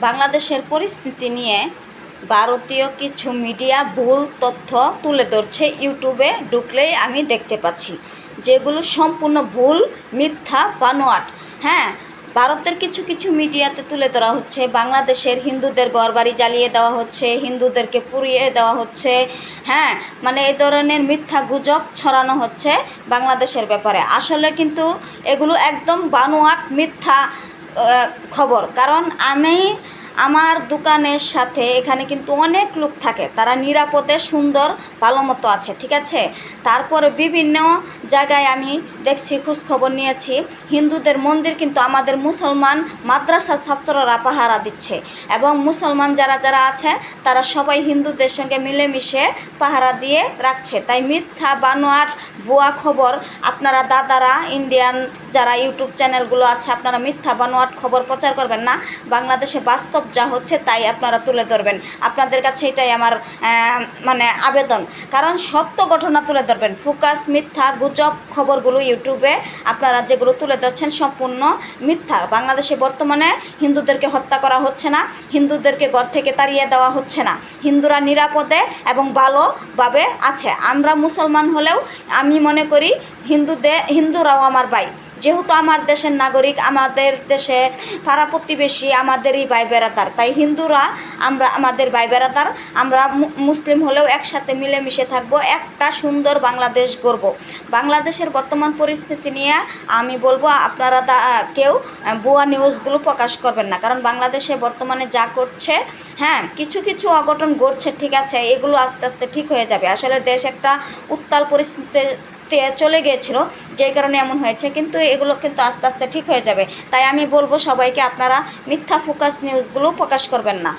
বাংলাদেশের পরিস্থিতি নিয়ে ভারতীয় কিছু মিডিয়া ভুল তথ্য তুলে ধরছে। ইউটিউবে ঢুকলেই আমি দেখতে পাচ্ছি, যেগুলো সম্পূর্ণ ভুল, মিথ্যা, বানোয়াট। হ্যাঁ, ভারতের কিছু কিছু মিডিয়াতে তুলে ধরা হচ্ছে বাংলাদেশের হিন্দুদের ঘরবাড়ি জ্বালিয়ে দেওয়া হচ্ছে, হিন্দুদেরকে পুড়িয়ে দেওয়া হচ্ছে। হ্যাঁ, মানে এই ধরনের মিথ্যা গুজব ছড়ানো হচ্ছে বাংলাদেশের ব্যাপারে। আসলে কিন্তু এগুলো একদম বানোয়াট, মিথ্যা খবর। কারণ আমার দোকানের সাথে এখানে কিন্তু অনেক লোক থাকে, তারা নিরাপদে সুন্দর ভালো মতো আছে, ঠিক আছে। তারপরে বিভিন্ন জায়গায় আমি দেখছি, খোঁজখবর নিয়েছি, হিন্দুদের মন্দির কিন্তু আমাদের মুসলমান মাদ্রাসার ছাত্ররা পাহারা দিচ্ছে, এবং মুসলমান যারা যারা আছে তারা সবাই হিন্দুদের সঙ্গে মিলেমিশে পাহারা দিয়ে রাখছে। তাই মিথ্যা, বানোয়াট, ভুয়া খবর আপনারা দাদারা, ইন্ডিয়ান যারা ইউটিউব চ্যানেলগুলো আছে, আপনারা মিথ্যা বানোয়াট খবর প্রচার করবেন না। বাংলাদেশে বাস্তব যা হচ্ছে তাই আপনারা তুলে ধরবেন। আপনাদের কাছে এটাই আমার আবেদন। কারণ সত্য ঘটনা তুলে ধরবেন। ফোকাস মিথ্যা গুজব খবরগুলো ইউটিউবে আপনারা যেগুলো তুলে ধরছেন সম্পূর্ণ মিথ্যা। বাংলাদেশে বর্তমানে হিন্দুদেরকে হত্যা করা হচ্ছে না, হিন্দুদেরকে ঘর থেকে তাড়িয়ে দেওয়া হচ্ছে না, হিন্দুরা নিরাপদে এবং ভালোভাবে আছে। আমরা মুসলমান হলেও আমি মনে করি হিন্দুরাও আমার ভাই, যেহেতু আমার দেশের নাগরিক, আমাদের দেশে পাড়া প্রতিবেশী আমাদেরই ভাই বেড়াদার। তাই হিন্দুরা আমাদের ভাই বেড়াদার। আমরা মুসলিম হলেও একসাথে মিলেমিশে থাকবো, একটা সুন্দর বাংলাদেশ গড়ব। বাংলাদেশের বর্তমান পরিস্থিতি নিয়ে আমি বলবো, আপনারা কেউ ভুয়া নিউজগুলো প্রকাশ করবেন না। কারণ বাংলাদেশে বর্তমানে যা করছে, হ্যাঁ, কিছু কিছু অঘটন ঘটছে, ঠিক আছে, এগুলো আস্তে আস্তে ঠিক হয়ে যাবে। আসলে দেশ একটা উত্তাল পরিস্থিতিতে চলে গিয়েছিল, যেই কারণে এমন হয়েছে, কিন্তু এগুলো কিন্তু আস্তে আস্তে ঠিক হয়ে যাবে। তাই আমি বলবো সবাইকে, আপনারা মিথ্যা ফোকাস নিউজগুলো প্রকাশ করবেন না।